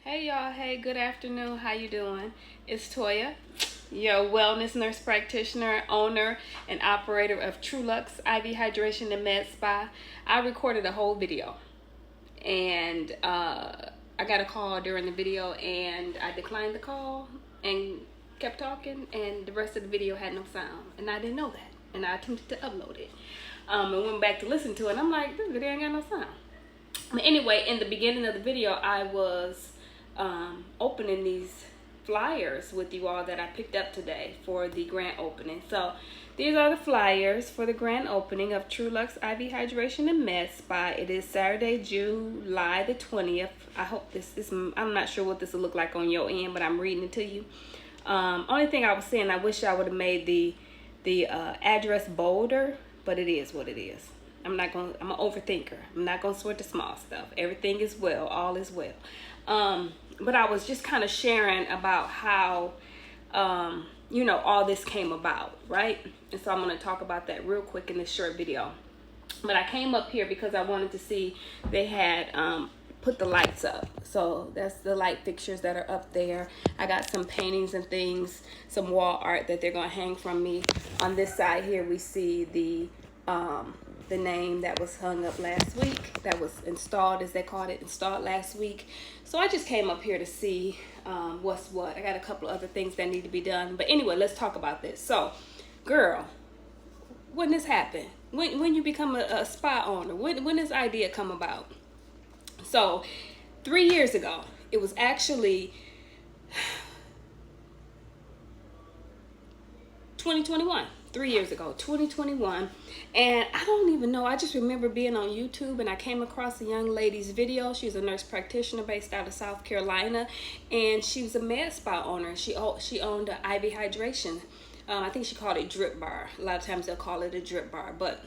Hey y'all, hey, good afternoon. How you doing? It's Toya, your wellness nurse practitioner, owner, and operator of Trulux IV Hydration and Med Spa. I recorded a whole video and I got a call during the video and I declined the call and kept talking, and the rest of the video had no sound and I didn't know that, and I attempted to upload it and went back to listen to it and I'm like, this video ain't got no sound. But anyway, in the beginning of the video, I was opening these flyers with you all that I picked up today for the grand opening. So these are the flyers for the grand opening of Trulux IV Hydration and Med Spa. It is Saturday, July the 20th. I hope this is, I'm not sure what this will look like on your end, but I'm reading it to you. Only thing I was saying, I wish I would have made the address bolder, but it is what it is. I'm an overthinker. I'm not gonna sweat the small stuff. Everything is well, all is well. But I was just kind of sharing about how, all this came about, right? And so I'm gonna talk about that real quick in this short video. But I came up here because I wanted to see, they had put the lights up. So that's the light fixtures that are up there. I got some paintings and things, some wall art that they're gonna hang from me. On this side here, we see the name that was hung up last week, that was installed, as they called it, installed last week. So I just came up here to see what's what. I got a couple of other things that need to be done. But anyway, let's talk about this. So, girl, when this happened? When you become a spa owner? When this idea come about? So, 3 years ago, it was actually 2021. 3 years ago, 2021, and I don't even know, I just remember being on YouTube and I came across a young lady's video. She's a nurse practitioner based out of South Carolina, and she was a med spa owner. She owned an IV hydration. I think she called it drip bar. A lot of times they'll call it a drip bar, but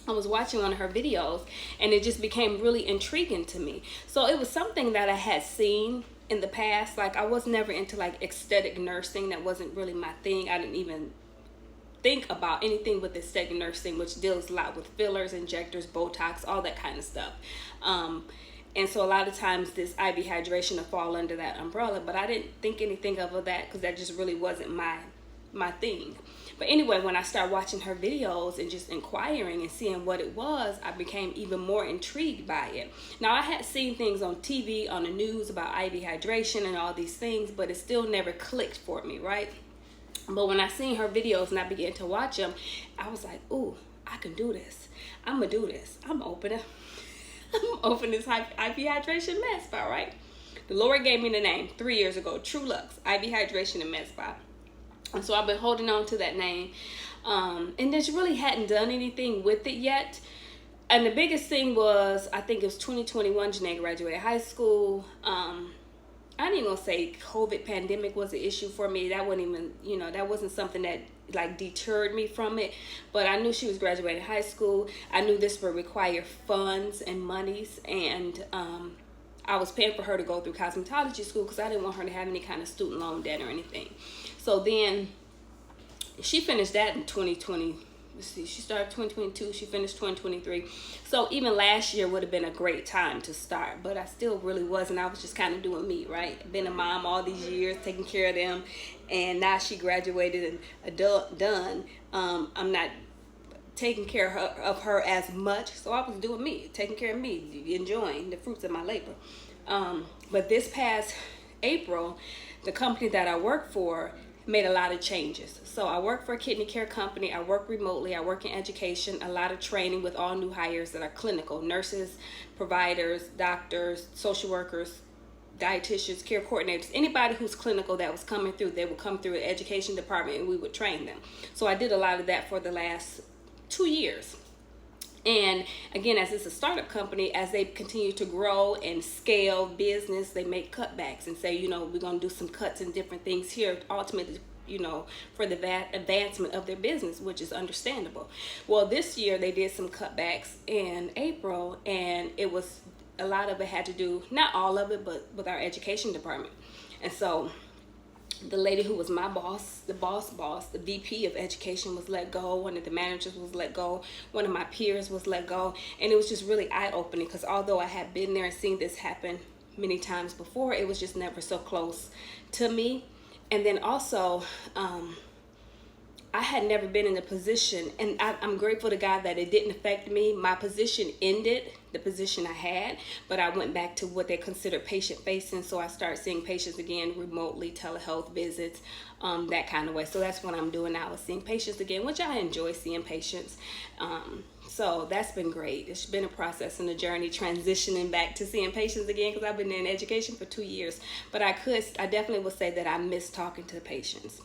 I was watching one of her videos and it just became really intriguing to me. So it was something that I had seen in the past. Like, I was never into like aesthetic nursing. That wasn't really my thing. I didn't even think about anything with aesthetic nursing, which deals a lot with fillers, injectors, Botox, all that kind of stuff. And so a lot of times this IV hydration will fall under that umbrella, but I didn't think anything of that because that just really wasn't my thing. But anyway, when I started watching her videos and just inquiring and seeing what it was, I became even more intrigued by it. Now, I had seen things on TV, on the news about IV hydration and all these things, but it still never clicked for me, right? But when I seen her videos and I began to watch them, I was like, ooh, I can do this. I'm going to do this. I'm opening this IV hydration med spa, right? The Lord gave me the name 3 years ago, Trulux IV Hydration and Med Spa. And so I've been holding on to that name. And just really hadn't done anything with it yet. And the biggest thing was, I think it was 2021, Janae graduated high school. I didn't even say COVID pandemic was an issue for me. That wasn't even, that wasn't something that like deterred me from it. But I knew she was graduating high school. I knew this would require funds and monies. And I was paying for her to go through cosmetology school because I didn't want her to have any kind of student loan debt or anything. So then she finished that in 2020. Let's see, she started 2022, she finished 2023. So even last year would have been a great time to start, but I still really wasn't. I was just kind of doing me, right? Been a mom all these years, taking care of them, and now she graduated and adult done. I'm not taking care of her as much, so I was doing me, taking care of me, enjoying the fruits of my labor. But this past April, the company that I work for made a lot of changes. So I work for a kidney care company. I work remotely. I work in education, a lot of training with all new hires that are clinical: nurses, providers, doctors, social workers, dietitians, care coordinators, anybody who's clinical that was coming through, they would come through the education department and we would train them. So I did a lot of that for the last 2 years. And again, as it's a startup company, as they continue to grow and scale business, they make cutbacks and say, we're going to do some cuts and different things here, ultimately, for the advancement of their business, which is understandable. Well, this year they did some cutbacks in April, and a lot of it had to do, not all of it, but with our education department. And so the lady who was my boss, the boss, the VP of education was let go. One of the managers was let go. One of my peers was let go. And it was just really eye-opening because although I had been there and seen this happen many times before. It was just never so close to me. And then also, I had never been in a position, and I'm grateful to God that it didn't affect me. My position ended, the position I had, but I went back to what they consider patient facing. So I started seeing patients again remotely, telehealth visits, that kind of way. So that's what I'm doing now, is seeing patients again, which I enjoy seeing patients. So that's been great. It's been a process and a journey transitioning back to seeing patients again, because I've been in education for 2 years. But I definitely would say that I miss talking to patients.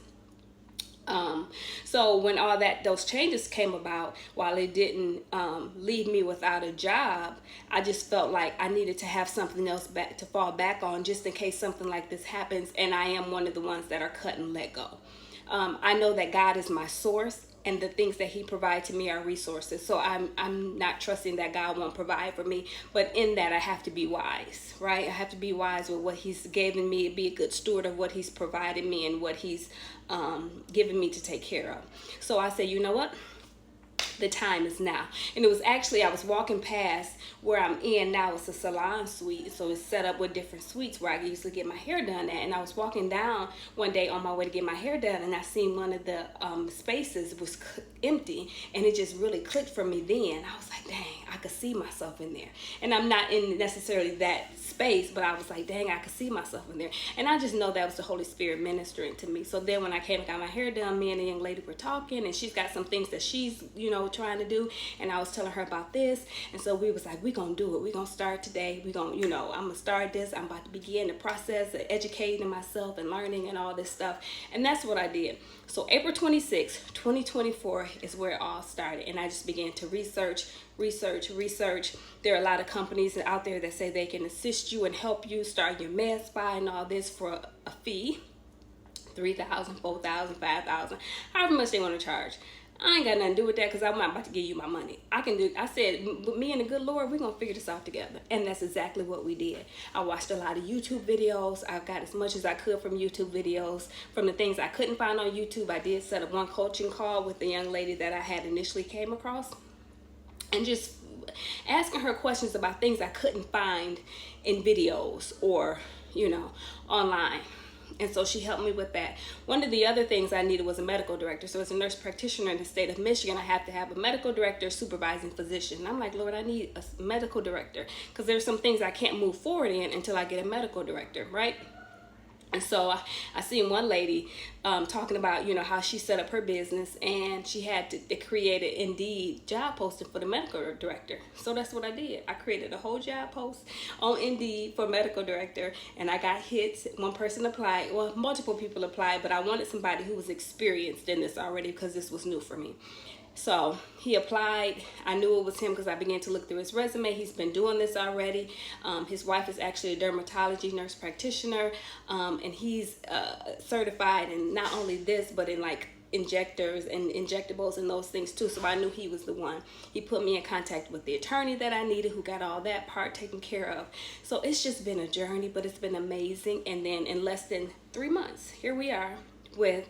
So when those changes came about, while it didn't leave me without a job, I just felt like I needed to have something else to fall back on, just in case something like this happens. And I am one of the ones that are cut and let go. I know that God is my source, and the things that he provides to me are resources. So I'm not trusting that God won't provide for me, but in that I have to be wise, right? I have to be wise with what he's given me, be a good steward of what he's provided me and what he's given me to take care of. So I say, you know what? The time is now. And it was actually, I was walking past where I'm in now. It's a salon suite, so it's set up with different suites where I usually get my hair done at. And I was walking down one day on my way to get my hair done, and I seen one of the spaces was empty, and it just really clicked for me then. I was like, dang, I could see myself in there. And I'm not in necessarily that space, but I was like, dang, I could see myself in there. And I just know that was the Holy Spirit ministering to me. So then when I came and got my hair done, me and the young lady were talking, and she's got some things that she's, trying to do, and I was telling her about this. And so we was like, we gonna do it. We gonna start today. We gonna, I'm gonna start this. I'm about to begin the process of educating myself and learning and all this stuff. And that's what I did. So April 26, 2024 is where it all started. And I just began to research. There are a lot of companies out there that say they can assist you and help you start your med spa and all this for a fee. $3,000, $4,000, $5,000, however much they want to charge. I ain't got nothing to do with that, because I'm not about to give you my money. I said, with me and the good Lord, we're going to figure this out together. And that's exactly what we did. I watched a lot of YouTube videos. I got as much as I could from YouTube videos. From the things I couldn't find on YouTube, I did set up one coaching call with the young lady that I had initially came across. And just asking her questions about things I couldn't find in videos or, online. And so she helped me with that. One of the other things I needed was a medical director. So as a nurse practitioner in the state of Michigan, I have to have a medical director, supervising physician. And I'm like, Lord, I need a medical director, because there's some things I can't move forward in until I get a medical director, right? And so I seen one lady talking about, how she set up her business, and she had to create an Indeed job posting for the medical director. So that's what I did. I created a whole job post on Indeed for medical director, and I got hits. One person applied, well, multiple people applied, but I wanted somebody who was experienced in this already, because this was new for me. So he applied. I knew it was him because I began to look through his resume. He's been doing this already. His wife is actually a dermatology nurse practitioner, and he's certified in not only this, but in like injectors and injectables and those things too. So I knew he was the one. He put me in contact with the attorney that I needed, who got all that part taken care of. So it's just been a journey, but it's been amazing. And then in less than 3 months, here we are with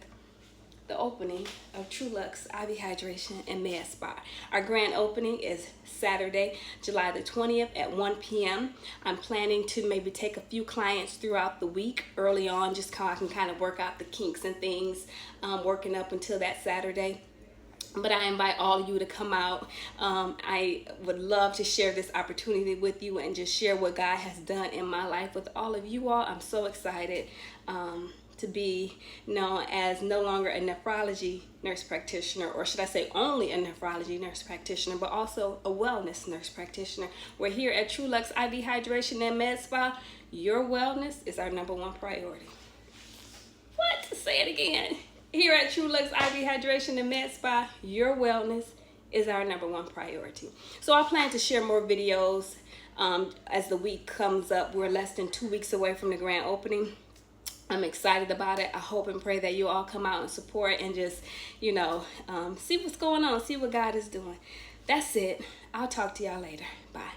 the opening of Truluck's IV Hydration and Med Spa. Our grand opening is Saturday, July the 20th at 1 p.m. I'm planning to maybe take a few clients throughout the week early on, just so I can kind of work out the kinks and things, working up until that Saturday. But I invite all of you to come out. I would love to share this opportunity with you and just share what God has done in my life with all of you all. I'm so excited to be known as no longer a nephrology nurse practitioner, or should I say only a nephrology nurse practitioner, but also a wellness nurse practitioner. We're here at Truluck's IV Hydration and Med Spa. Your wellness is our number one priority. What? Say it again. Here at Truluck's IV Hydration and Med Spa, your wellness is our number one priority. So I plan to share more videos as the week comes up. We're less than 2 weeks away from the grand opening. I'm excited about it. I hope and pray that you all come out and support and just, see what's going on, see what God is doing. That's it. I'll talk to y'all later. Bye.